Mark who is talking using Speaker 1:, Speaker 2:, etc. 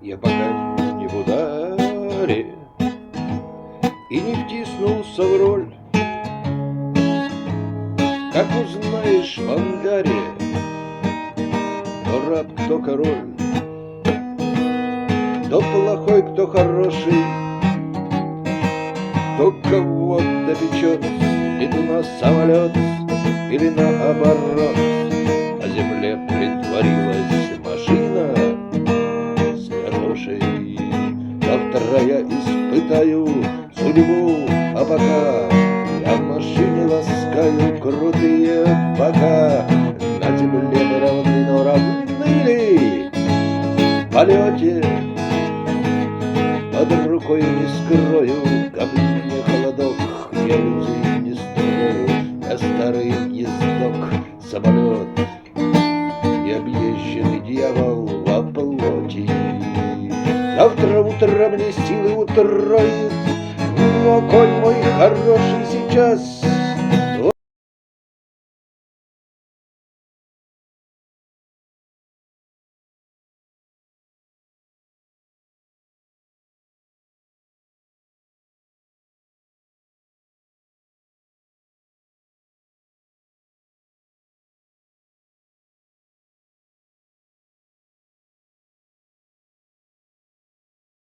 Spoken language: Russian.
Speaker 1: Я пока не в ударе и не втиснулся в роль. Как узнаешь в ангаре, кто раб, кто король, кто плохой, кто хороший, кто кого допечет, летуна самолет или наоборот. На земле притворилась машина с грошей. Завтра я испытаю судьбу, а пока я в машине ласкаю крутые бока. На земле мы равны, но равны ли в полете? Под рукой не скрою, ко мне холодок, я иллюзий не строю. Я старый ездок, самолет и объезженный дьявол во плоти. Завтра утром мне силы утроит, но конь мой хороший сейчас